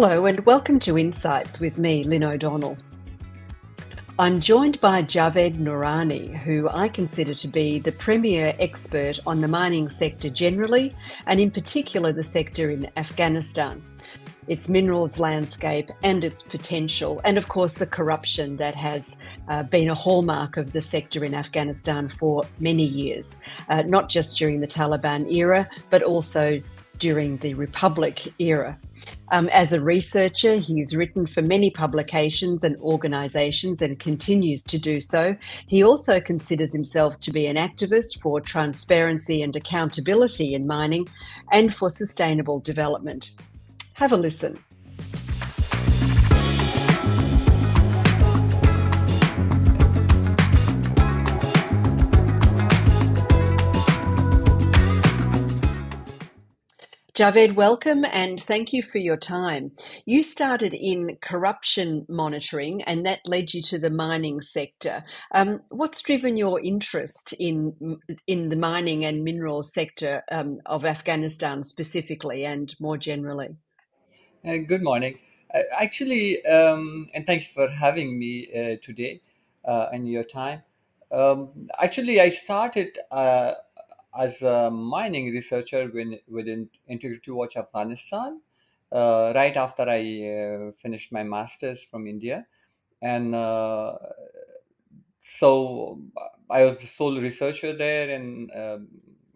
Hello and welcome to Insights with me, Lynne O'Donnell. I'm joined by Javed Noorani, who I consider to be the premier expert on the mining sector generally, and in particular the sector in Afghanistan, its minerals landscape and its potential, and of course the corruption that has been a hallmark of the sector in Afghanistan for many years, not just during the Taliban era, but also during the Republic era. As a researcher, he's written for many publications and organisations and continues to do so. He also considers himself to be an activist for transparency and accountability in mining and for sustainable development. Have a listen. Javed, welcome and thank you for your time. You started in corruption monitoring and that led you to the mining sector. What's driven your interest in the mining and minerals sector of Afghanistan specifically and more generally? Good morning. And thank you for having me today and your time. I started as a mining researcher within Integrity Watch Afghanistan right after I finished my master's from India. And so I was the sole researcher there, and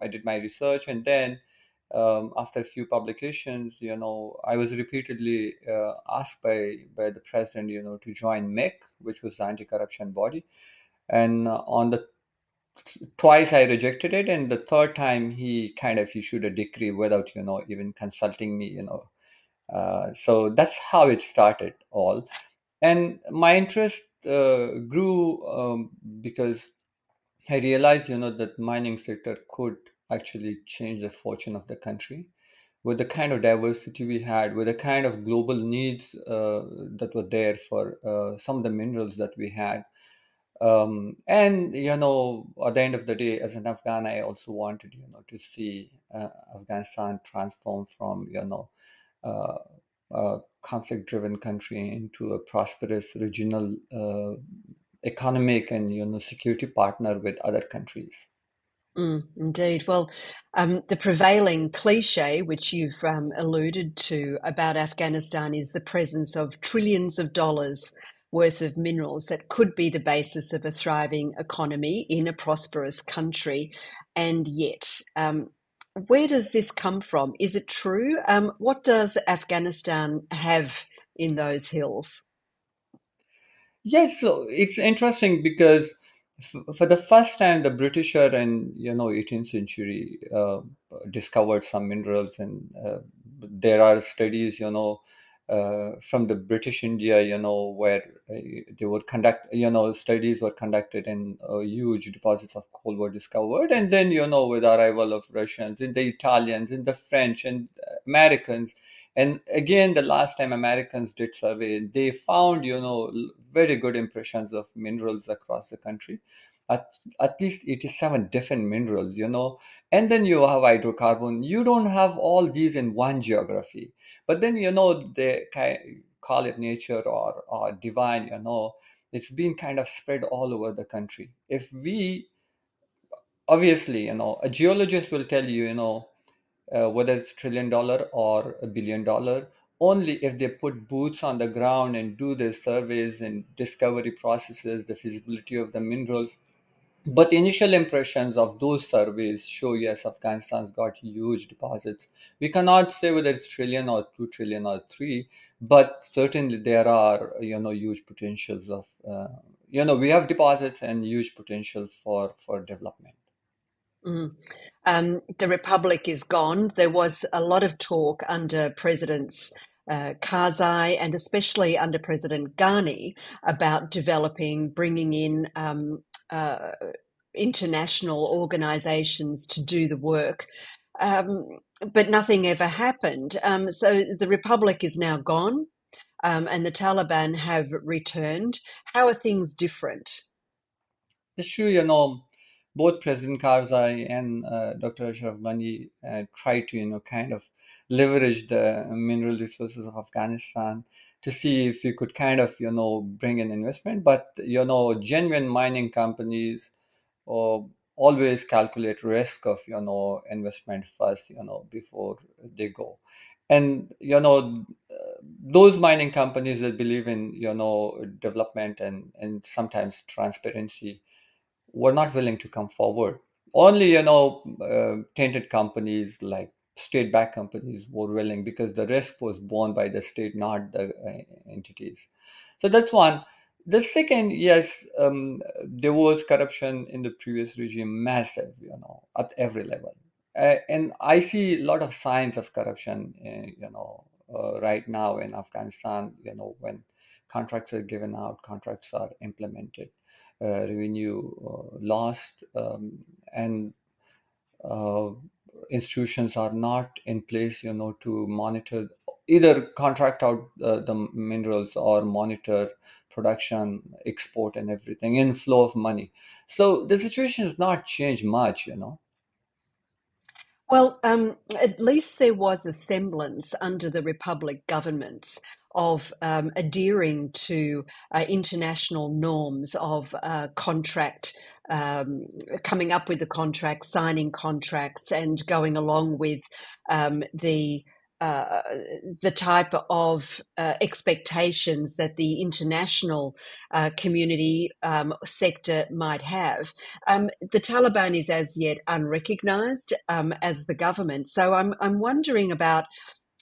I did my research. And then after a few publications, I was repeatedly asked by the president, to join MEC, which was the anti-corruption body. And on the twice I rejected it, and the third time he kind of issued a decree without, even consulting me. So that's how it started all. And my interest grew because I realized, that mining sector could actually change the fortune of the country with the kind of diversity we had, with the kind of global needs that were there for some of the minerals that we had. And at the end of the day, as an Afghan, I also wanted, to see Afghanistan transform from, uh, a conflict-driven country into a prosperous regional economic and security partner with other countries. Indeed. Well, the prevailing cliche, which you've alluded to about Afghanistan, is the presence of trillions of dollars worth of minerals that could be the basis of a thriving economy in a prosperous country. And yet, where does this come from? Is it true? What does Afghanistan have in those hills? Yes, so it's interesting because for the first time, the British are in 18th century discovered some minerals, and there are studies from the British India where they would conduct studies were conducted, and huge deposits of coal were discovered, and then with the arrival of Russians and the Italians and the French and Americans. And again, the last time Americans did survey, they found, very good impressions of minerals across the country. At least 87 different minerals. And then you have hydrocarbon. You don't have all these in one geography. But then, they call it nature or divine, it's been kind of spread all over the country. If we, obviously, a geologist will tell you, whether it's $1 trillion or $1 billion, only if they put boots on the ground and do their surveys and discovery processes, the feasibility of the minerals. But initial impressions of those surveys show, yes, Afghanistan's got huge deposits. We cannot say whether it's trillion or 2 trillion or three, but certainly there are, huge potentials of, we have deposits and huge potential for development. Mm. The Republic is gone. There was a lot of talk under Presidents Karzai and especially under President Ghani about developing, bringing in international organisations to do the work. But nothing ever happened. So the Republic is now gone and the Taliban have returned. How are things different? It's true, both President Karzai and Dr. Ashraf Ghani tried to, kind of leverage the mineral resources of Afghanistan to see if we could kind of, bring in investment. But, genuine mining companies uh, always calculate risk of, investment first, before they go. And, those mining companies that believe in, development and sometimes transparency were not willing to come forward. Only, tainted companies like state-backed companies were willing because the risk was borne by the state, not the entities. So that's one. The second, yes, there was corruption in the previous regime, massive, at every level. And I see a lot of signs of corruption, right now in Afghanistan, when contracts are given out, contracts are implemented, revenue lost, and uh, institutions are not in place, to monitor, either contract out the minerals or monitor production, export, and everything, inflow of money. So the situation has not changed much. Well, at least there was a semblance under the Republic governments of adhering to international norms of contract, coming up with the contract, signing contracts, and going along with um, the uh, the type of expectations that the international community sector might have. The Taliban is as yet unrecognised as the government. So I'm wondering about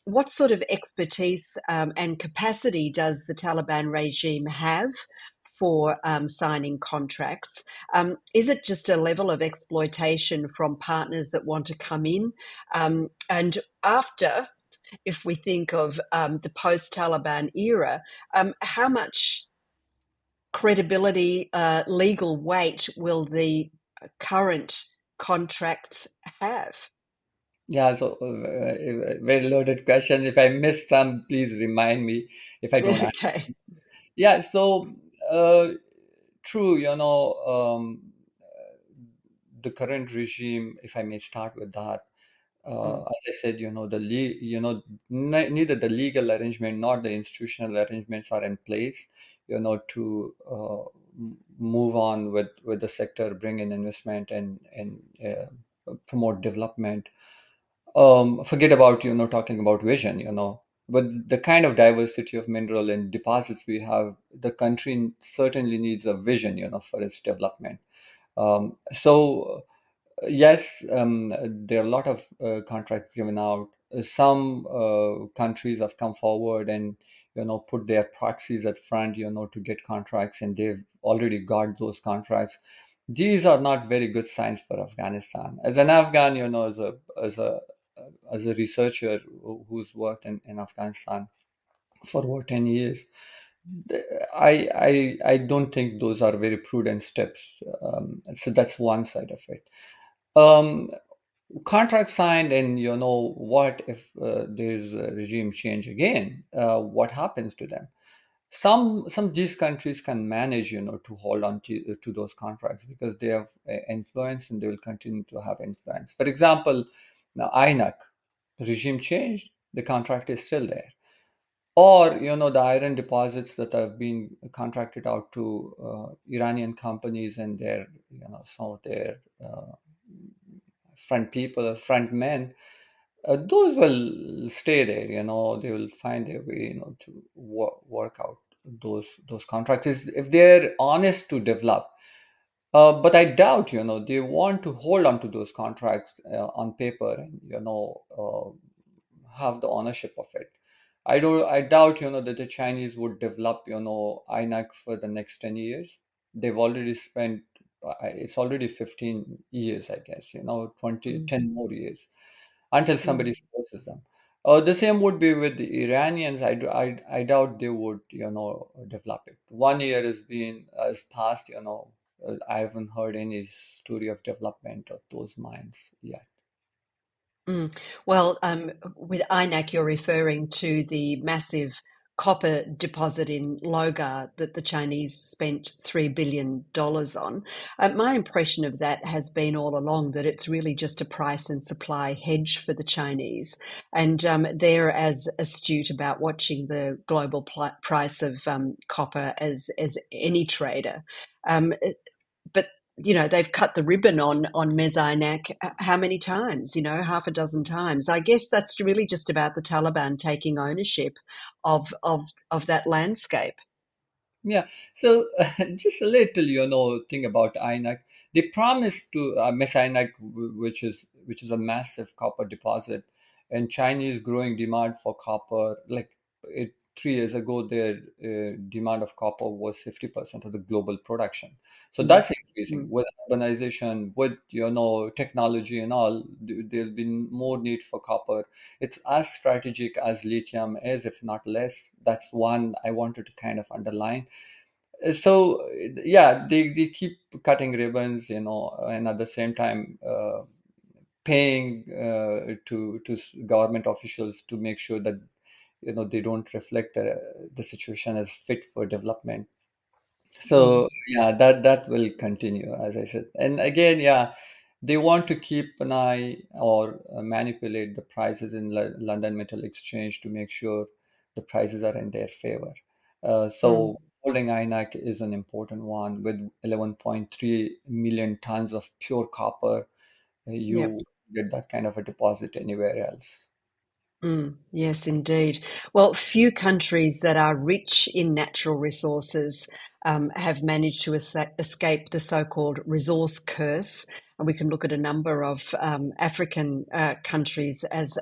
what sort of expertise and capacity does the Taliban regime have for signing contracts? Is it just a level of exploitation from partners that want to come in? And after, if we think of the post Taliban era, how much credibility, legal weight will the current contracts have? Yeah, so very loaded questions. If I missed some, please remind me if I don't. Okay. Yeah, so uh, true, the current regime, if I may start with that, Mm. as I said, neither the legal arrangement nor the institutional arrangements are in place, to move on with the sector, bring in investment and promote development. Forget about, talking about vision, but the kind of diversity of mineral and deposits we have, the country certainly needs a vision, for its development. So yes, there are a lot of contracts given out. Some countries have come forward and, put their proxies at front, to get contracts, and they've already got those contracts. These are not very good signs for Afghanistan. As an Afghan, as a researcher who's worked in Afghanistan for over 10 years, I don't think those are very prudent steps. So that's one side of it. Um, Contract signed, and what if there's a regime change again? What happens to them? Some of these countries can manage, to hold on to those contracts because they have influence and they will continue to have influence. For example, now INAC regime changed, the contract is still there. Or the iron deposits that have been contracted out to Iranian companies and their, some of their front people, front men, those will stay there. They will find their way, to work out those contracts if they're honest to develop. But I doubt, they want to hold on to those contracts on paper and, have the ownership of it. I doubt, that the Chinese would develop, INAC for the next 10 years. They've already spent, it's already 15 years, I guess, 20, Mm. 10 more years until somebody Mm. forces them. The same would be with the Iranians. I doubt they would, develop it. 1 year has passed, I haven't heard any story of development of those mines yet. Mm. Well, with INAC, you're referring to the massive copper deposit in Logar that the Chinese spent $3 billion on. My impression of that has been all along that it's really just a price and supply hedge for the Chinese. And they're as astute about watching the global price of copper as any trader. Um, but they've cut the ribbon on Mezainak how many times? Half a dozen times. I guess that's really just about the Taliban taking ownership of that landscape. Yeah. So just a little, thing about INAC. They promised to Miss INAC, which is a massive copper deposit, and Chinese growing demand for copper. Like 3 years ago, their demand of copper was 50% of the global production. So Mm, that's increasing mm, with urbanization, with technology and all. There'll be more need for copper. It's as strategic as lithium is, if not less. That's one I wanted to kind of underline. So yeah, they keep cutting ribbons, and at the same time paying to government officials to make sure that they don't reflect the situation as fit for development. mm. So yeah, that will continue, as I said. And again, yeah, they want to keep an eye or manipulate the prices in London Metal Exchange to make sure the prices are in their favor. Mm. So holding INAC is an important one with 11.3 million tons of pure copper. Yep. You get that kind of a deposit anywhere else. Yes, indeed. Well, few countries that are rich in natural resources have managed to escape the so-called resource curse. And we can look at a number of African countries as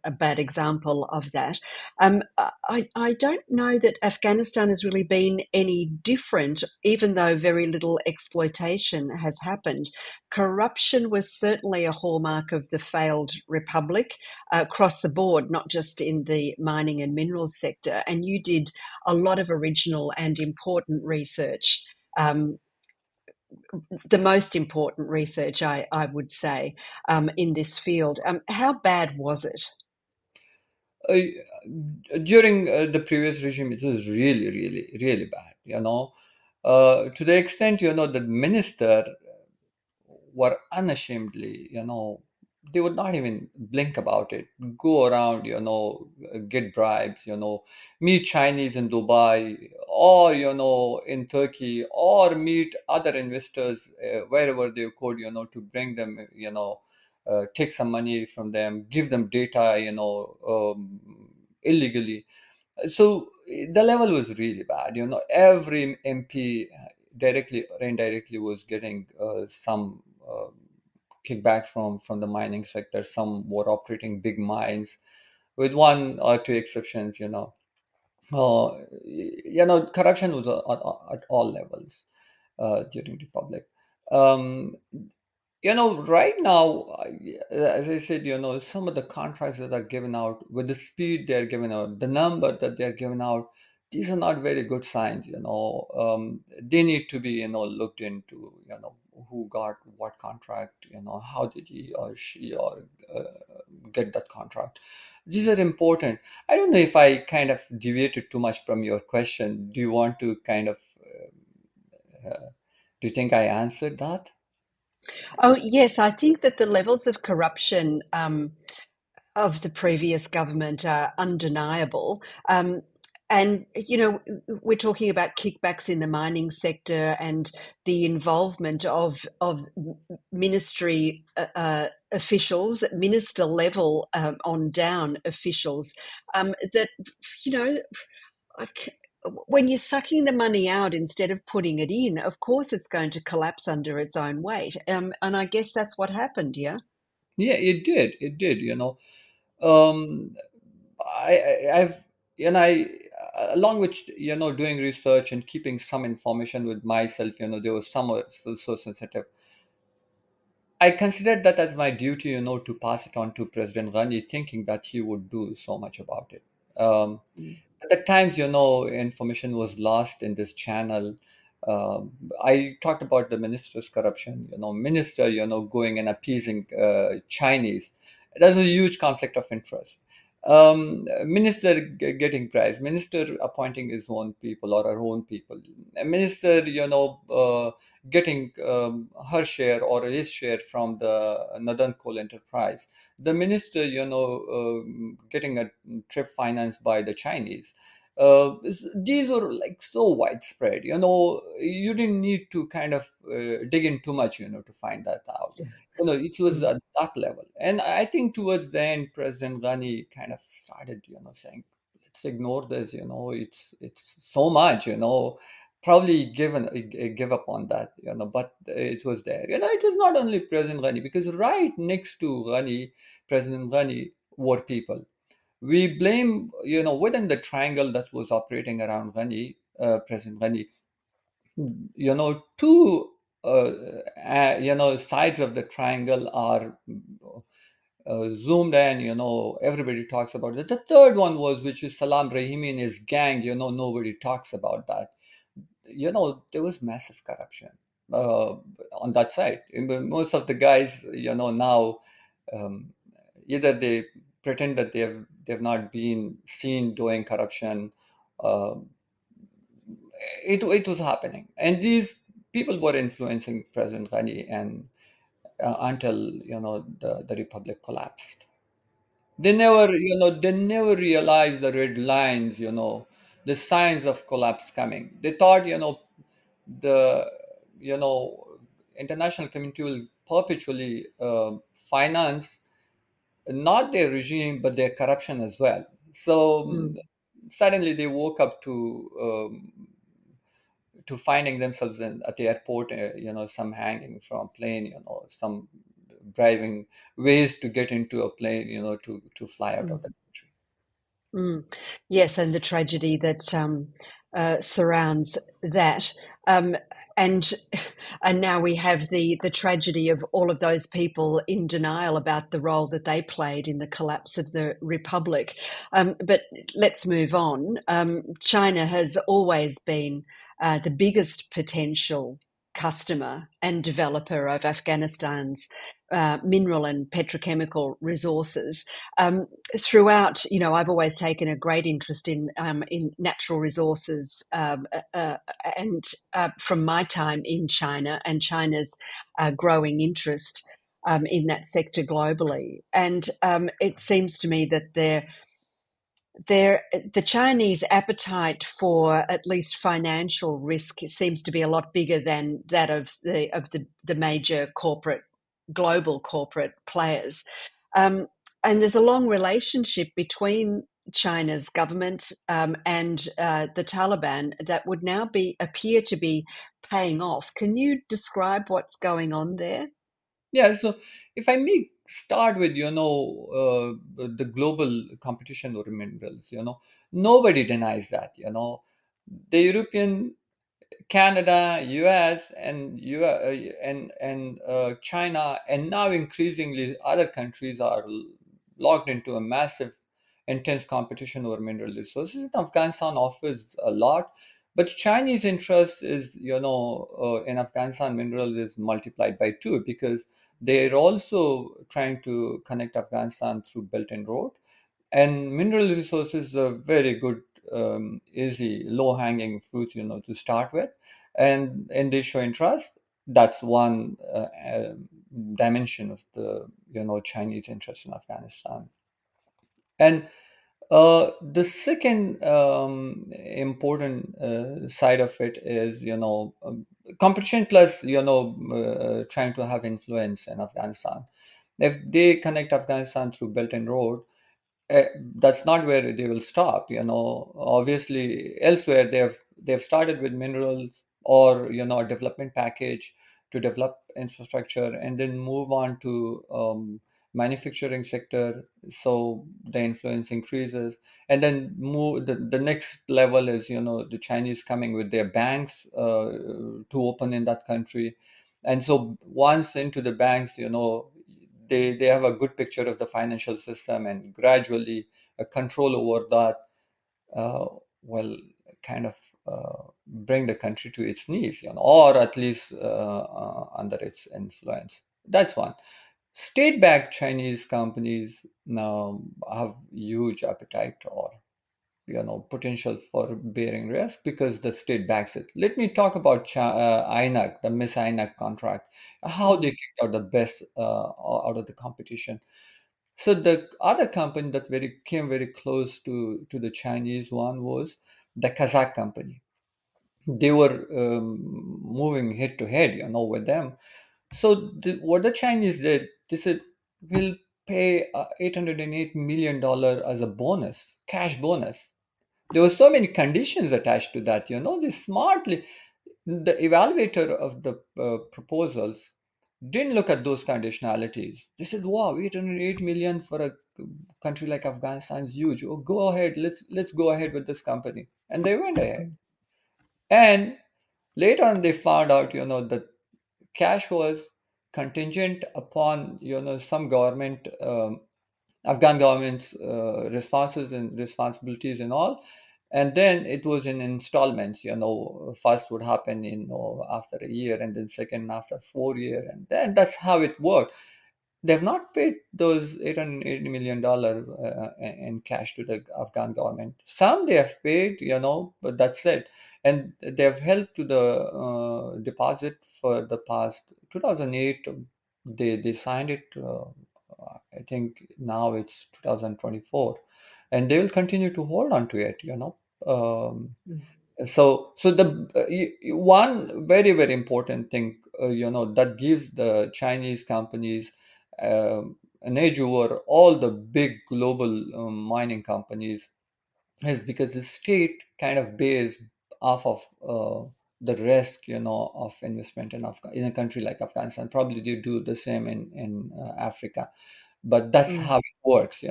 a bad example of that. I don't know that Afghanistan has really been any different, even though very little exploitation has happened. Corruption was certainly a hallmark of the failed republic across the board, not just in the mining and minerals sector. And you did a lot of original and important research. Um, the most important research, I would say, in this field. How bad was it? Uh, During the previous regime, it was really, really, really bad. To the extent the minister were unashamedly, they would not even blink about it. Go around, get bribes, meet Chinese in Dubai or, in Turkey, or meet other investors wherever they could, to bring them, take some money from them, give them data, illegally. So the level was really bad. Every MP directly or indirectly was getting some kickback from the mining sector. Some were operating big mines, with one or two exceptions. Corruption was at all levels during the Republic. Um, right now, as I said, some of the contracts that are given out, with the speed they're given out, the number that they're given out, these are not very good signs. They need to be, looked into. Who got what contract? How did he or she or get that contract? These are important. I don't know if I kind of deviated too much from your question. Do you want to kind of? Do you think I answered that? Oh, yes, I think that the levels of corruption of the previous government are undeniable. And, we're talking about kickbacks in the mining sector and the involvement of ministry officials, minister level on down officials, that, you know, like, when you're sucking the money out instead of putting it in, of course it's going to collapse under its own weight. And I guess that's what happened, yeah? Yeah, it did. It did. Um, I've and I along with doing research and keeping some information with myself. There was some so sensitive. I considered that as my duty, to pass it on to President Ghani, thinking that he would do so much about it. Um, Mm. at times, information was lost in this channel. I talked about the minister's corruption, minister, going and appeasing Chinese. There's a huge conflict of interest. Minister getting prize, minister appointing his own people or her own people, a minister, getting her share or his share from the Northern Coal Enterprise, the minister, getting a trip financed by the Chinese. These were like so widespread, you didn't need to kind of dig in too much, to find that out. It was Mm. at that level. And I think towards the end, President Ghani kind of started, saying, let's ignore this, it's so much, probably give up on that, but it was there. It was not only President Ghani, because right next to Ghani, President Ghani, were people. We blame, within the triangle that was operating around Ghani, President Ghani, two sides of the triangle are zoomed in. Everybody talks about it. The third one was, which is Salam Rahimi and his gang. Nobody talks about that. There was massive corruption uh, on that side. Most of the guys, now, um, either they pretend that they've not been seen doing corruption. uh, it was happening, and these people were influencing President Ghani, and until the republic collapsed. They never realized the red lines, the signs of collapse coming. They thought, the you know international community will perpetually finance not their regime but their corruption as well. So Mm. suddenly they woke up to finding themselves at the airport, some hanging from a plane, some bribing ways to get into a plane, to fly out of Mm. the country. Mm. Yes, and the tragedy that surrounds that, um, and and now we have the tragedy of all of those people in denial about the role that they played in the collapse of the republic. But let's move on. China has always been the biggest potential customer and developer of Afghanistan's mineral and petrochemical resources. Throughout, I've always taken a great interest in natural resources, and from my time in China and China's growing interest in that sector globally. And it seems to me that the Chinese appetite for at least financial risk seems to be a lot bigger than that of the major global corporate players. And there's a long relationship between China's government and the Taliban that would now appear to be paying off. Can you describe what's going on there? Yeah, so if I may start with, the global competition over minerals, nobody denies that, the European, Canada, US, and China, and now increasingly other countries are locked into a massive, intense competition over mineral resources. And Afghanistan offers a lot, but Chinese interest is, in Afghanistan minerals is multiplied by two, because they're also trying to connect Afghanistan through Belt and Road, and mineral resources are very good, easy, low hanging fruit, to start with, and they show interest. That's one dimension of the Chinese interest in Afghanistan. And the second important side of it is, competition plus, trying to have influence in Afghanistan. If they connect Afghanistan through Belt and Road, uh, that's not where they will stop. Obviously elsewhere they've started with minerals, or a development package to develop infrastructure, and then move on to manufacturing sector, so the influence increases. And then the next level is, the Chinese coming with their banks to open in that country. And so once into the banks, they have a good picture of the financial system, and gradually a control over that uh, will kind of bring the country to its knees, or at least under its influence. That's one. State-backed Chinese companies now have huge appetite or potential for bearing risk because the state backs it. Let me talk about INAC, the Miss INAC contract, how they Mm, kicked out the best out of the competition. So the other company that very came very close to the Chinese one was the Kazakh company. They were moving head to head, with them. So what the Chinese did, they said, we'll pay $808 million as a bonus, cash bonus. There were so many conditions attached to that. They smartly, the evaluator of the proposals didn't look at those conditionalities. They said, "Wow, 808 million for a country like Afghanistan is huge. Oh, go ahead. Let's go ahead with this company." And they went ahead. mm, And later on, they found out, that cash was contingent upon, some government, Afghan government's responses and responsibilities and all. And then it was in installments. First would happen in after a year, and then second after 4 years, and then that's how it worked. They've not paid those $880 million in cash to the Afghan government. Some they have paid, but that's it. And they've held to the deposit for the past 2008. They signed it. I think now it's 2024, and they will continue to hold on to it. mm. So the one very very important thing that gives the Chinese companies an edge over all the big global mining companies is because the state kind of bears off of the risk, of investment in a country like Afghanistan. Probably they do the same in Africa, but that's Mm. how it works.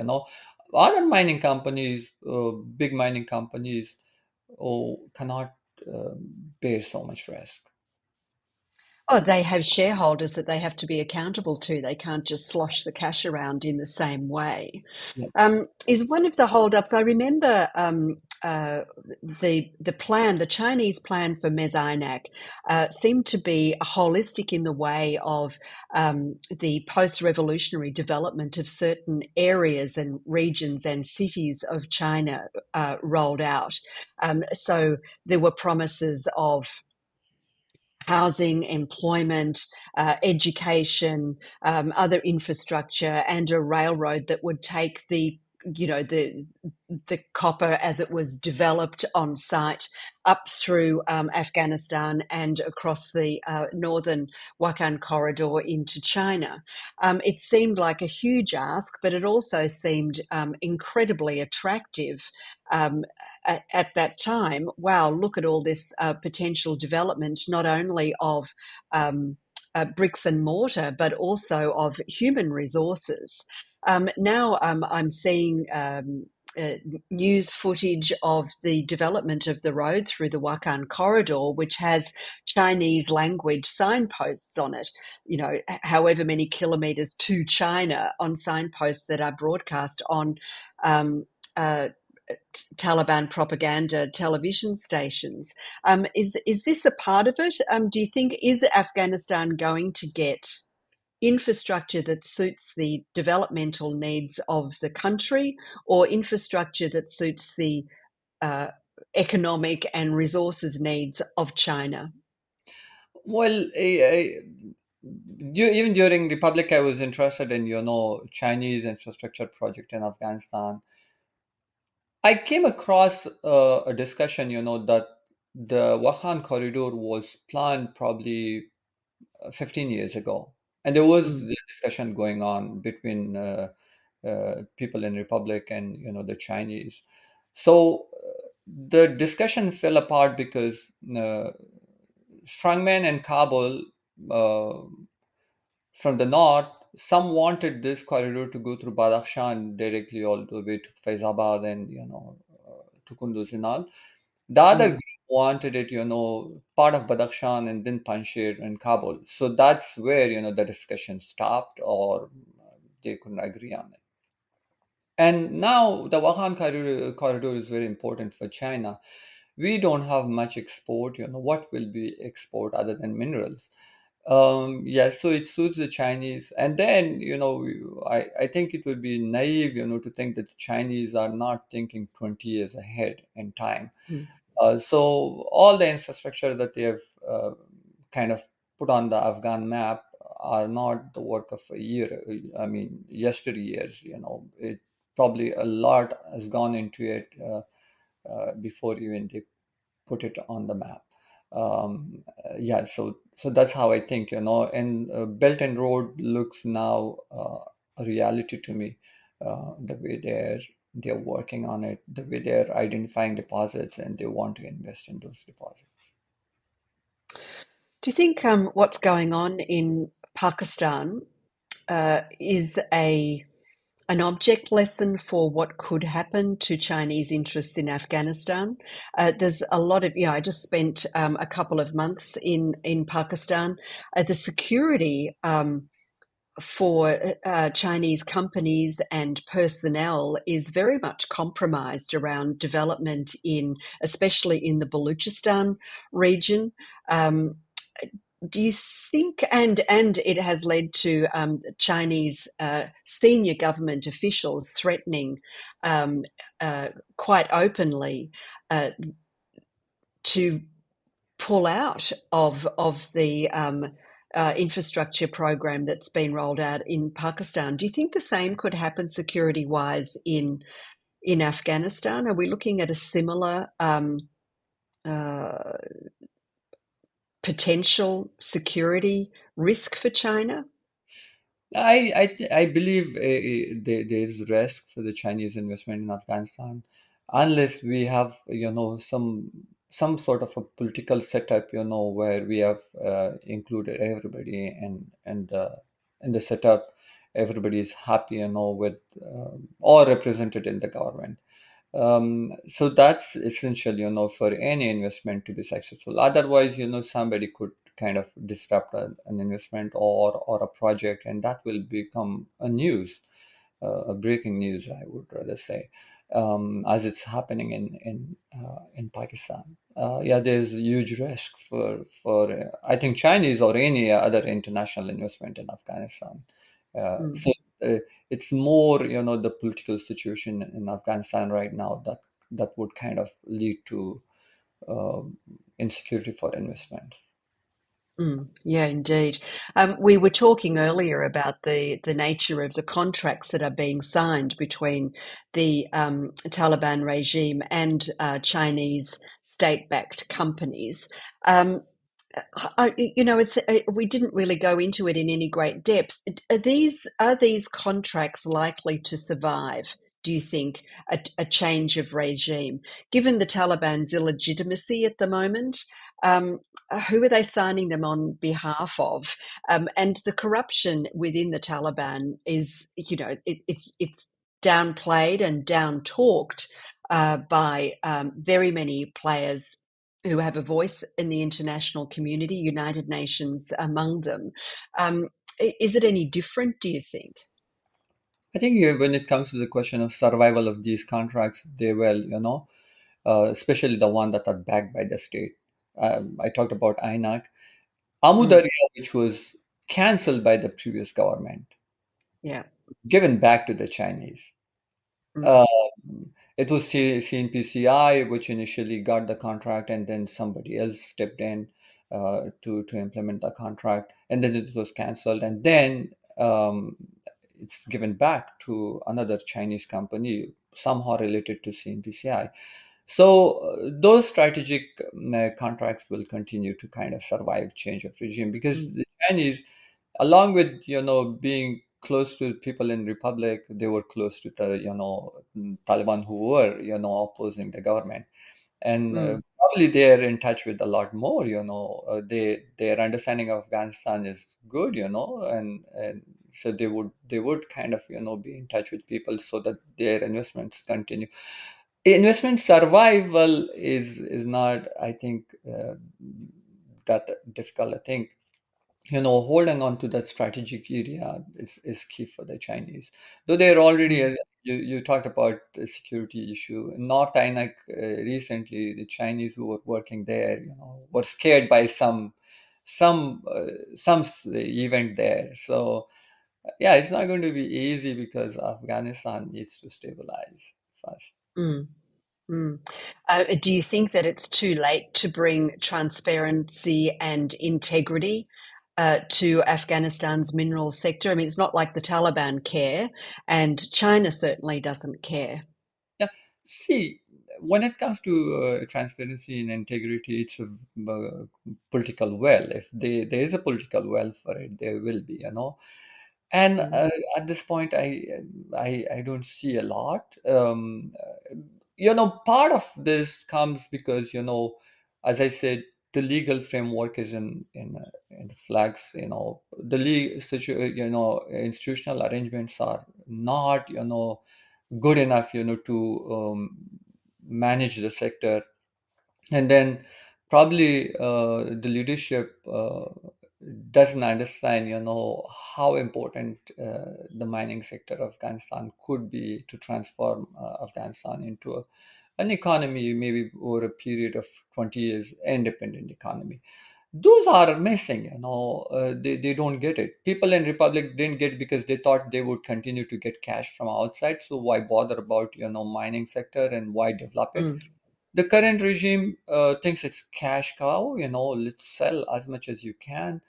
Other mining companies, big mining companies, cannot uh, bear so much risk. Oh, they have shareholders that they have to be accountable to. They can't just slosh the cash around in the same way. Yeah. Is one of the holdups? I remember the plan, the Chinese plan for Mezainak, seemed to be holistic in the way of the post-revolutionary development of certain areas and regions and cities of China rolled out. So there were promises of housing, employment, education, other infrastructure, and a railroad that would take the copper as it was developed on site up through Afghanistan and across the northern Wakhan corridor into China. It seemed like a huge ask, but it also seemed incredibly attractive at that time. Wow, look at all this potential development, not only of bricks and mortar, but also of human resources. Now I'm seeing uh, news footage of the development of the road through the Wakhan corridor, which has Chinese language signposts on it, however many kilometres to China on signposts that are broadcast on um, uh, Taliban propaganda television stations. Is this a part of it? Do you think is Afghanistan going to get infrastructure that suits the developmental needs of the country, or infrastructure that suits the uh, economic and resources needs of China? Well, even during Republic, I was interested in Chinese infrastructure project in Afghanistan. I came across a discussion, that the Wakhan corridor was planned probably 15 years ago, and there was Mm. the discussion going on between people in Republic and the Chinese. So the discussion fell apart because strongmen in Kabul, uh, from the north, some wanted this corridor to go through Badakhshan directly all the way to Faizabad and to Kunduz and all. The other Mm. group wanted it, part of Badakhshan and then Panjshir and Kabul. So that's where the discussion stopped, or they couldn't agree on it. And now the corridor is very important for China. We don't have much export. What will be export other than minerals? Yes, so it suits the Chinese. And then, I think it would be naive, to think that the Chinese are not thinking 20 years ahead in time. Mm. So all the infrastructure that they have kind of put on the Afghan map are not the work of a year. I mean, yesteryears, it probably a lot has gone into it before even they put it on the map. Yeah, so that's how I think, and Belt and Road looks now a reality to me. The way they're working on it, the way they're identifying deposits, and they want to invest in those deposits. Do you think what's going on in Pakistan is an object lesson for what could happen to Chinese interests in Afghanistan? There's a lot of, I just spent a couple of months in Pakistan. The security for Chinese companies and personnel is very much compromised around development especially in the Baluchistan region. Um, do you think, and it has led to Chinese senior government officials threatening um, quite openly uh, to pull out of the infrastructure program that's been rolled out in Pakistan? Do you think the same could happen security wise in Afghanistan? Are we looking at a similar uh, potential security risk for China? I believe there is risk for the Chinese investment in Afghanistan unless we have some sort of a political setup, where we have included everybody, and in the setup everybody is happy, with or represented in the government. So that's essential, for any investment to be successful. Otherwise, somebody could kind of disrupt an investment or a project, and that will become a breaking news, I would rather say, as it's happening in Pakistan. Yeah, there's a huge risk for I think Chinese or any other international investment in Afghanistan. Mm. So uh, it's more, the political situation in Afghanistan right now that would kind of lead to insecurity for investment. Mm, yeah, indeed. We were talking earlier about the nature of the contracts that are being signed between the Taliban regime and Chinese state-backed companies. Um, we didn't really go into it in any great depth. Are these contracts likely to survive? Do you think a change of regime, given the Taliban's illegitimacy at the moment? Um, who are they signing them on behalf of? And the corruption within the Taliban is, it's downplayed and down talked by very many players who have a voice in the international community, United Nations among them. Um, is it any different, do you think? I think when it comes to the question of survival of these contracts, they will, especially the one that are backed by the state. I talked about INAC, Amu Mm, Darya, which was cancelled by the previous government, yeah. given back to the Chinese. Mm, Uh, it was CNPCI which initially got the contract, and then somebody else stepped in to implement the contract, and then it was cancelled, and then it's given back to another Chinese company somehow related to CNPCI. So those strategic contracts will continue to kind of survive change of regime, because mm, the Chinese, along with being close to people in republic, they were close to the Taliban, who were opposing the government, and mm, probably they're in touch with a lot more. Their understanding of Afghanistan is good, and so they would kind of be in touch with people so that their investments continue. Investment survival is not, I think, that difficult. I think holding on to that strategic area is key for the Chinese. Though they're already, mm, as you talked about the security issue in North Ainak, recently, the Chinese who were working there, were scared by some. event there. So yeah, it's not going to be easy because Afghanistan needs to stabilize first. Mm. Mm. Do you think that it's too late to bring transparency and integrity to Afghanistan's mineral sector? I mean, it's not like the Taliban care, and China certainly doesn't care. Yeah, see, when it comes to transparency and integrity, it's a political will. If there is a political will for it, there will be, And Mm. at this point, I don't see a lot. Part of this comes because as I said, the legal framework is in flux. The institutional arrangements are not good enough to manage the sector, and then probably the leadership doesn't understand how important the mining sector of Afghanistan could be to transform Afghanistan into an economy, maybe over a period of 20 years, independent economy. Those are missing. They don't get it. People in Republic didn't get it because they thought they would continue to get cash from outside, so why bother about mining sector, and why develop it? Mm. The current regime thinks it's cash cow. Let's sell as much as you can,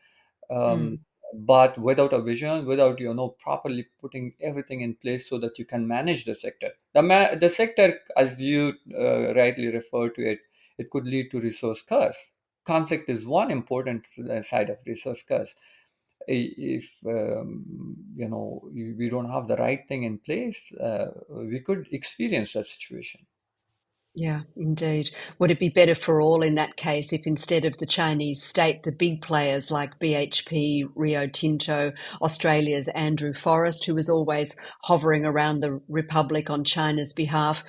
Mm. um, but without a vision, without properly putting everything in place so that you can manage the sector. The sector, as you rightly refer to it, it could lead to resource curse. Conflict is one important side of resource curse. If we don't have the right thing in place, we could experience that situation. Yeah, indeed. Would it be better for all in that case if instead of the Chinese state, the big players like BHP, Rio Tinto, Australia's Andrew Forrest, who was always hovering around the Republic on China's behalf,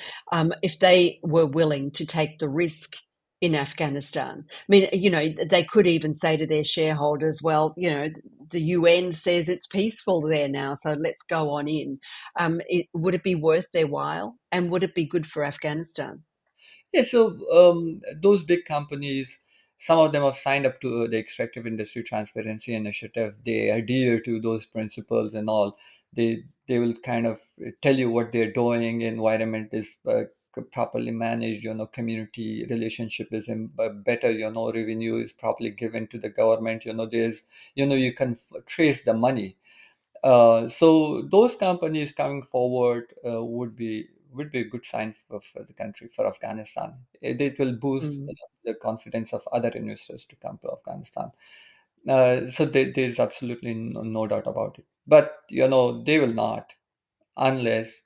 if they were willing to take the risk in Afghanistan? I mean, they could even say to their shareholders, well, the UN says it's peaceful there now, so let's go on in. Would it be worth their while? And would it be good for Afghanistan? Yeah, so those big companies, some of them have signed up to the Extractive Industry Transparency Initiative. They adhere to those principles and all. They will kind of tell you what they're doing. Environment is properly managed. Community relationship is better. Revenue is properly given to the government. There's you can trace the money. So those companies coming forward would be a good sign for the country, for Afghanistan. It will boost Mm. the confidence of other investors to come to Afghanistan. So there's absolutely no doubt about it. But they will not, unless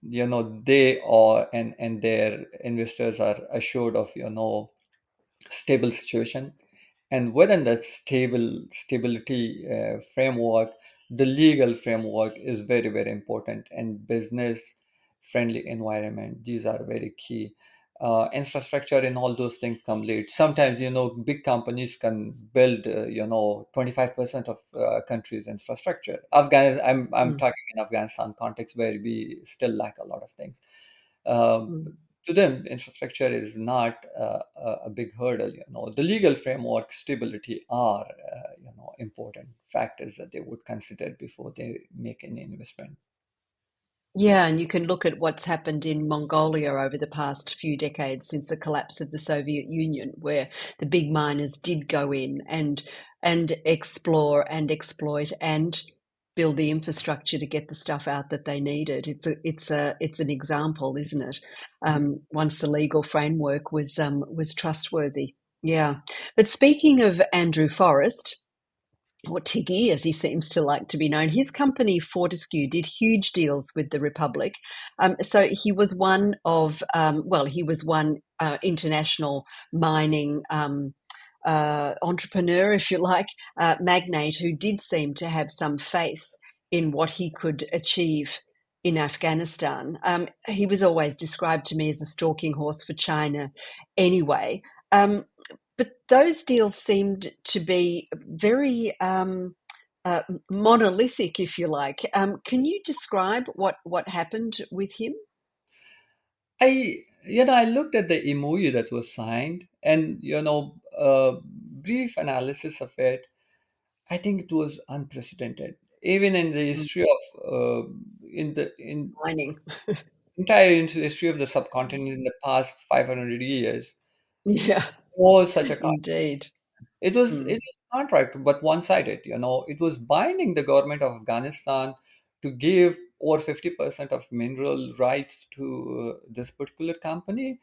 they are and their investors are assured of stable situation. And within that stability framework, the legal framework is very, very important, and business friendly environment, these are very key. Infrastructure and all those things come late. Sometimes big companies can build 25% of country's infrastructure. I'm Mm. talking in Afghanistan context, where we still lack a lot of things. um, Mm. to them, infrastructure is not a big hurdle. The legal framework, stability are important factors that they would consider before they make any investment. Yeah, and you can look at what's happened in Mongolia over the past few decades since the collapse of the Soviet Union, where the big miners did go in and explore and exploit and build the infrastructure to get the stuff out that they needed. It's an example, isn't it? Once the legal framework was trustworthy. Yeah. But speaking of Andrew Forrest, or Tiggy, as he seems to like to be known, his company Fortescue did huge deals with the Republic. So he was one international mining entrepreneur, if you like, magnate who did seem to have some faith in what he could achieve in Afghanistan. He was always described to me as a stalking horse for China anyway. Um, but those deals seemed to be very uh, monolithic, if you like. Can you describe what happened with him? I looked at the MOU that was signed, and brief analysis of it, I think it was unprecedented. Even in the Mm. history of in Mining. entire history of the subcontinent in the past 500 years, Yeah, was such a indeed. it Mm. was a contract, but one-sided. It was binding the government of Afghanistan to give over 50% of mineral rights to this particular company.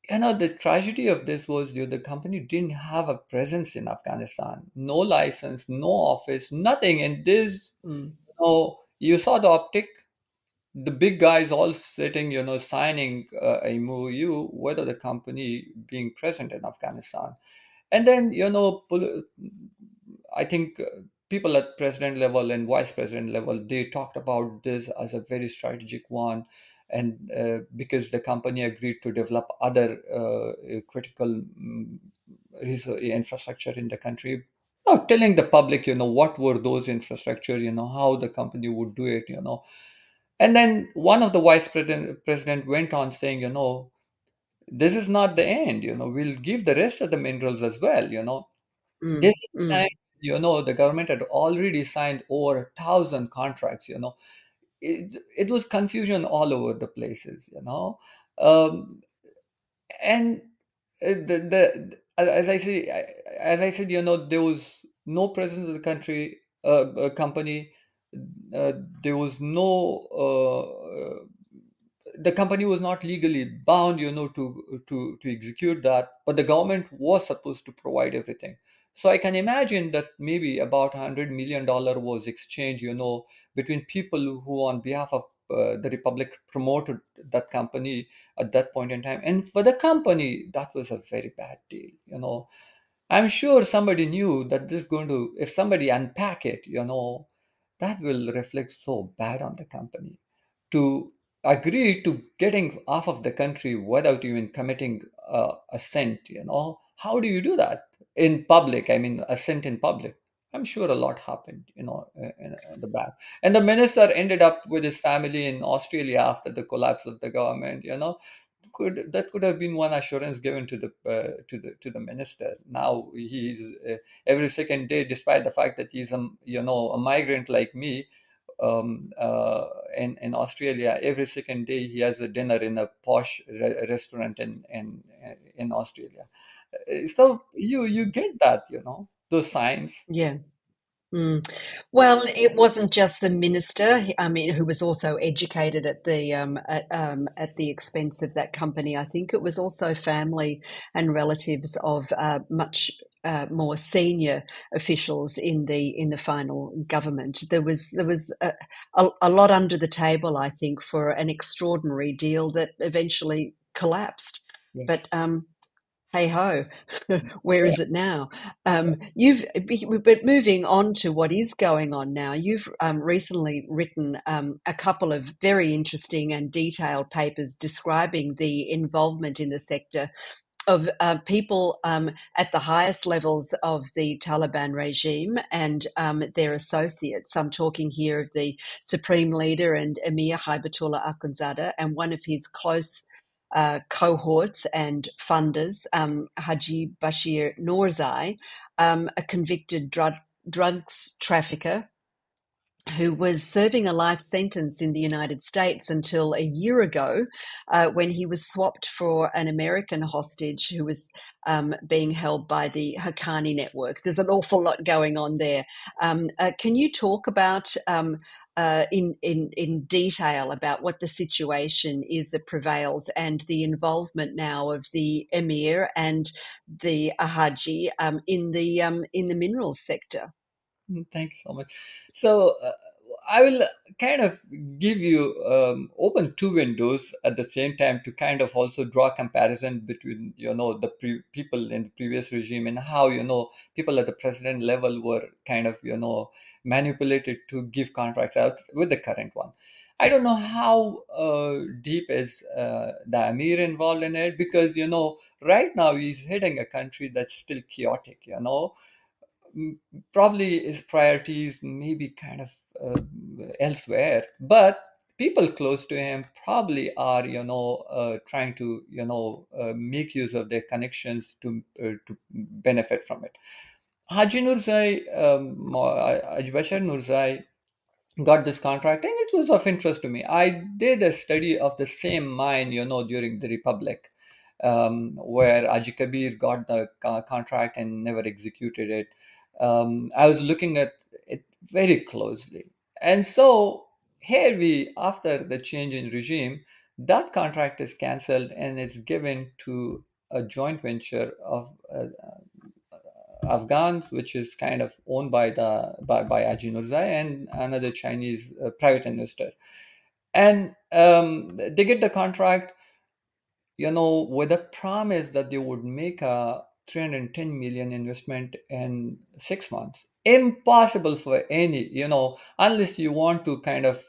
The tragedy of this was the company didn't have a presence in Afghanistan, no license, no office, nothing. And this, Mm. you saw the optic, the big guys all sitting, signing a MOU, whether the company being present in Afghanistan. And then, I think people at president level and vice president level, they talked about this as a very strategic one. And because the company agreed to develop other critical infrastructure in the country, telling the public, what were those infrastructure, how the company would do it. And then one of the president went on saying, this is not the end, we'll give the rest of the minerals as well. This Mm. is the time, Mm. the government had already signed over 1,000 contracts. It was confusion all over the places. Um, and as I say, as I said, there was no presence of the company. Uh, there was no the company was not legally bound, to execute that, but the government was supposed to provide everything. So I can imagine that maybe about $100 million was exchanged, between people who, on behalf of the republic, promoted that company at that point in time. And for the company, that was a very bad deal. I'm sure somebody knew that this going to, if somebody unpack it, that will reflect so bad on the company to agree to getting off of the country without even committing a cent. How do you do that in public? I mean, a cent in public. I'm sure a lot happened, in the back. And the minister ended up with his family in Australia after the collapse of the government. Could have been one assurance given to the minister. Now he's every second day, despite the fact that he's a migrant like me, in Australia, every second day he has a dinner in a posh restaurant in Australia. So you get that, those signs. Yeah. Mm. Well, it wasn't just the minister. I mean, who was also educated at the expense of that company. I think it was also family and relatives of much more senior officials in the final government. There was a lot under the table, I think, for an extraordinary deal that eventually collapsed. Yes. But hey ho, where is it now? But moving on to what is going on now, you've recently written a couple of very interesting and detailed papers describing the involvement in the sector of people at the highest levels of the Taliban regime and their associates. I'm talking here of the Supreme Leader and Emir Haibatullah Akhundzada and one of his close cohorts and funders, Haji Bashir Noorzai, a convicted drugs trafficker who was serving a life sentence in the United States until a year ago, when he was swapped for an American hostage who was being held by the Haqqani network. There's an awful lot going on there. Can you talk about in detail about what the situation is that prevails and the involvement now of the emir and the Ahaji in the minerals sector? Thank you so much. So I will kind of give you open two windows at the same time to kind of also draw a comparison between the people in the previous regime and how people at the president level were kind of manipulated to give contracts out with the current one. I don't know how deep is the Amir involved in it, because right now he's heading a country that's still chaotic. Probably his priorities maybe kind of elsewhere, but people close to him probably are, trying to, make use of their connections to benefit from it. Haji Nurzai, Haji Bashar Nurzai got this contract, and it was of interest to me. I did a study of the same mine, during the Republic, where Haji Kabir got the contract and never executed it. I was looking at it very closely. And so here after the change in regime, that contract is cancelled and it's given to a joint venture of Afghans, which is kind of owned by Haji Nurzai and another Chinese private investor. And they get the contract, with a promise that they would make a 310 million investment in 6 months. Impossible for any, unless you want to kind of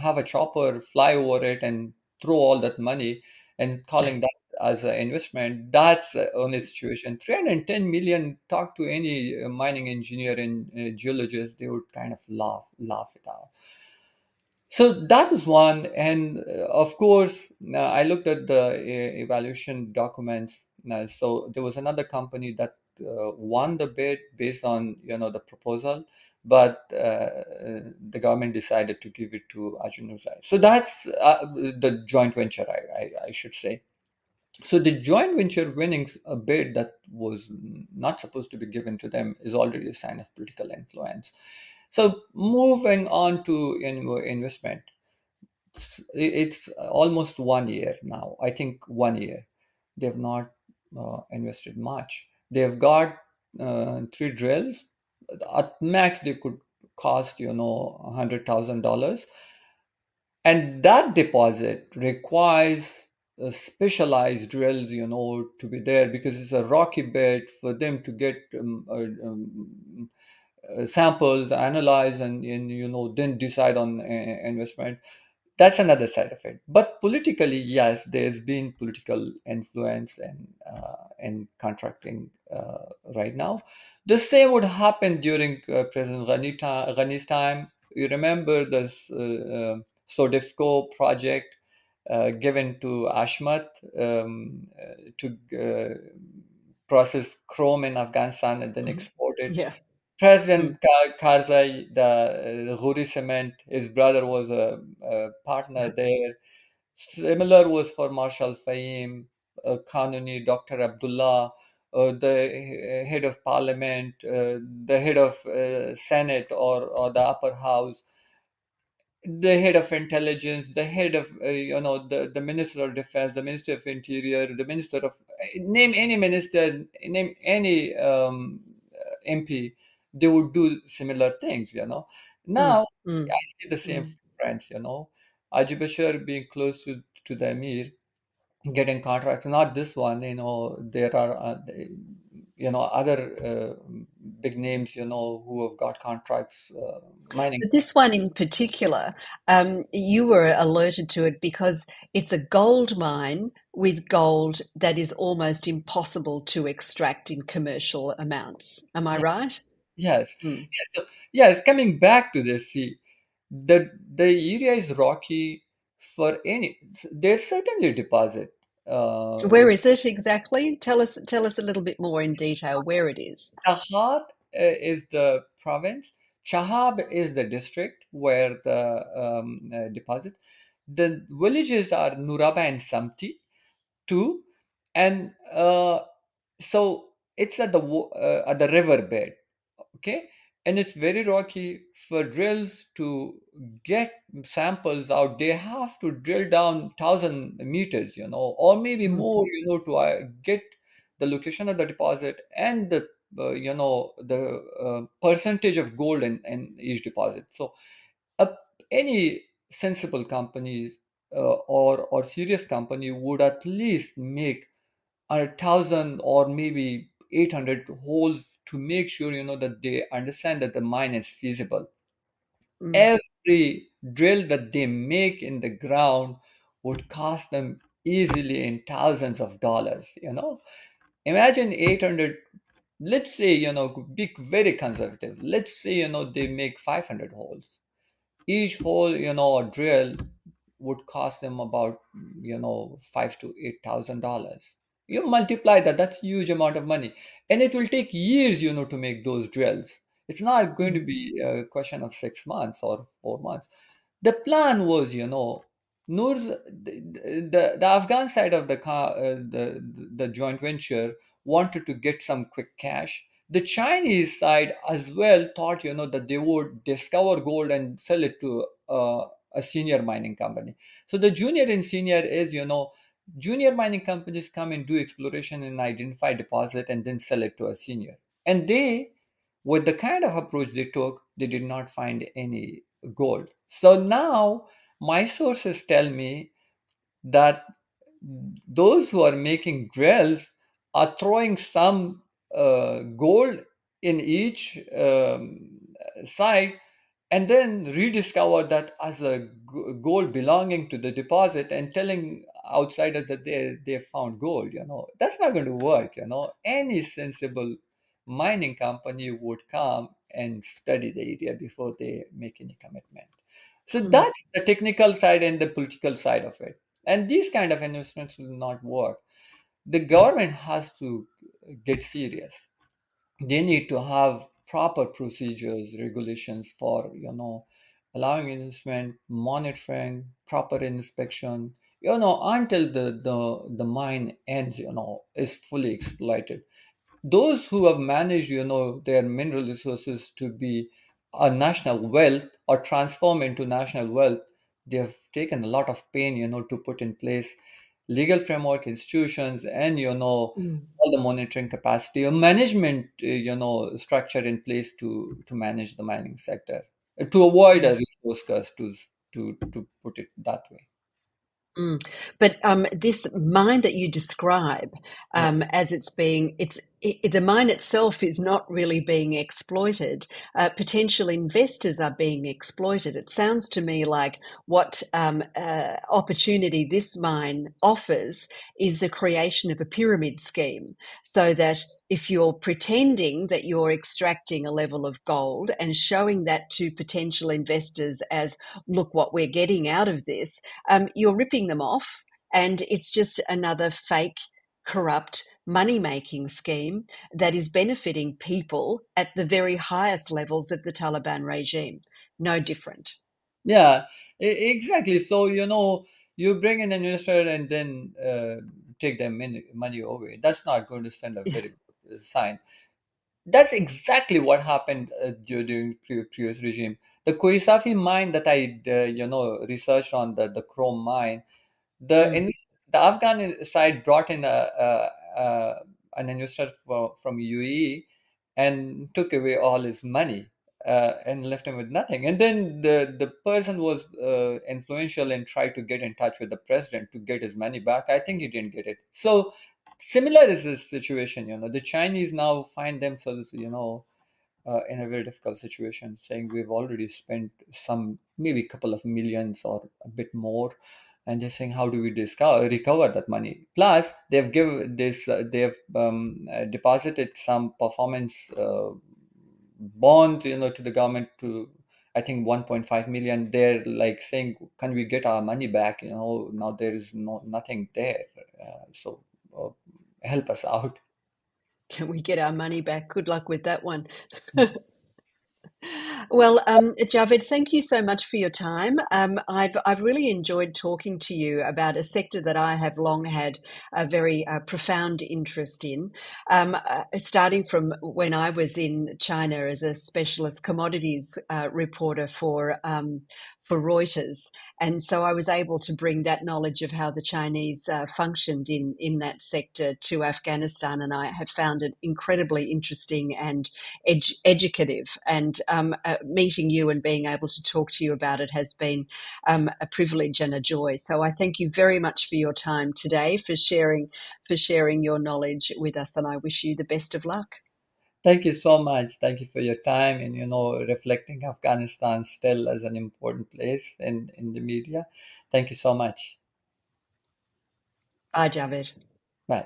have a chopper fly over it and throw all that money and calling that as an investment. That's the only situation. 310 million, talk to any mining engineer and geologist, they would kind of laugh it out. So that is one, and of course, I looked at the evaluation documents. So there was another company that won the bid based on the proposal, but the government decided to give it to Arjun Uzai. So that's the joint venture, I should say. So the joint venture winning a bid that was not supposed to be given to them is already a sign of political influence. So moving on to investment, it's almost 1 year now. I think 1 year. They've not invested much. They've got three drills. At max, they could cost $100,000, and that deposit requires specialized drills, to be there because it's a rocky bed for them to get samples, analyze, and then decide on investment. That's another side of it. But politically, yes, there's been political influence and contracting right now. The same would happen during President Ghani's time. You remember this Sodefco project given to Ashmat to process chrome in Afghanistan and then Mhm. export it. Yeah. Mm. President Karzai, the Ghuri Cement, his brother was a partner there. Similar was for Marshal Fahim, Kanuni, Dr. Abdullah, the head of parliament, the head of Senate or the upper house, the head of intelligence, the head of the minister of defense, the minister of interior, the minister of name any minister, name any MP, they would do similar things. Mm. Now Mm. I see the same Mm. friends. Ajib Bashir being close to the emir, getting contracts. Not this one. There are other big names. Who have got contracts mining. But this one in particular, you were alerted to it because it's a gold mine with gold that is almost impossible to extract in commercial amounts. Am I right? Yes, Mm. yes, so, yes. Coming back to this, see, the area is rocky for any. There's certainly deposit. Where is it exactly? Tell us a little bit more in detail where it is. Tahar is the province. Chahab is the district where the deposit. The villages are Nuraba and Samti too, and so it's at the river bed. Okay, and it's very rocky. For drills to get samples out, they have to drill down 1,000 meters, or maybe Mm. more, to get the location of the deposit and the percentage of gold in each deposit. So uh, any sensible companies or serious company would at least make 1,000 or maybe 800 holes to make sure that they understand that the mine is feasible. Mm. Every drill that they make in the ground would cost them easily in thousands of dollars. Imagine 800. Let's say, be very conservative. Let's say, they make 500 holes. Each hole, drill would cost them about, five to $8,000. You multiply that, that's huge amount of money. And it will take years, to make those drills. It's not going to Mm. be a question of 6 months or 4 months. The plan was, Noor's, the Afghan side of the joint venture wanted to get some quick cash. The Chinese side as well thought, that they would discover gold and sell it to a senior mining company. So the junior and senior is, junior mining companies come and do exploration and identify deposit and then sell it to a senior. And they, with the kind of approach they took, they did not find any gold. So now my sources tell me that those who are making drills are throwing some gold in each side and then rediscover that as a gold belonging to the deposit and telling outsiders that they found gold. That's not going to work. Any sensible mining company would come and study the area before they make any commitment. So Mm. that's the technical side and the political side of it. And these kind of investments will not work. The government has to get serious. They need to have proper procedures, regulations for, allowing investment, monitoring, proper inspection, until the mine ends, is fully exploited. Those who have managed, their mineral resources to be a national wealth or transform into national wealth, they have taken a lot of pain, to put in place legal framework, institutions, and Mm. all the monitoring capacity or management, structure in place to manage the mining sector, to avoid a Mm. resource curse, to put it that way. Mm. But this mine that you describe, Yeah. as it's being, the mine itself is not really being exploited. Potential investors are being exploited. It sounds to me like what opportunity this mine offers is the creation of a pyramid scheme, so that if you're pretending that you're extracting a level of gold and showing that to potential investors as, look what we're getting out of this, you're ripping them off, and it's just another fake, corrupt money making scheme that is benefiting people at the very highest levels of the Taliban regime. No different. Yeah, exactly. So, you bring in an investor and then take their money away. That's not going to send a very good sign. That's exactly what happened during previous regime. The Koisafi mine that I, researched on, the chrome mine, Mm. the Afghan side brought in an investor from UAE and took away all his money and left him with nothing. And then the person was influential and tried to get in touch with the president to get his money back. I think he didn't get it. So similar is this situation. The Chinese now find themselves, in a very difficult situation, saying we've already spent some, maybe a couple of millions or a bit more, and they're saying how do we recover that money? Plus, they've given this, they've deposited some performance bond, to the government to, I think, 1.5 million. They're like saying, can we get our money back? Now there is nothing there. So uh, help us out. Can we get our money back? Good luck with that one. Well, Javed, thank you so much for your time. I've really enjoyed talking to you about a sector that I have long had a very profound interest in. Starting from when I was in China as a specialist commodities reporter for Reuters, and so I was able to bring that knowledge of how the Chinese functioned in that sector to Afghanistan, and I have found it incredibly interesting and educative. And meeting you and being able to talk to you about it has been a privilege and a joy. So I thank you very much for your time today, for sharing your knowledge with us, and I wish you the best of luck. Thank you so much. Thank you for your time and, reflecting Afghanistan still as an important place in the media. Thank you so much. Bye, Javed. Bye.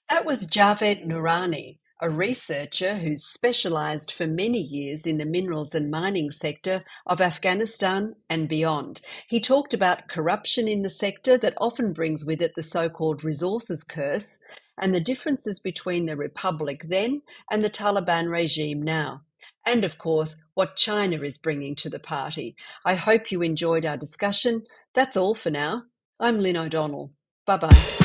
That was Javed Noorani, a researcher who's specialised for many years in the minerals and mining sector of Afghanistan and beyond. He talked about corruption in the sector that often brings with it the so-called resources curse and the differences between the Republic then and the Taliban regime now. And of course, what China is bringing to the party. I hope you enjoyed our discussion. That's all for now. I'm Lynne O'Donnell. Bye-bye.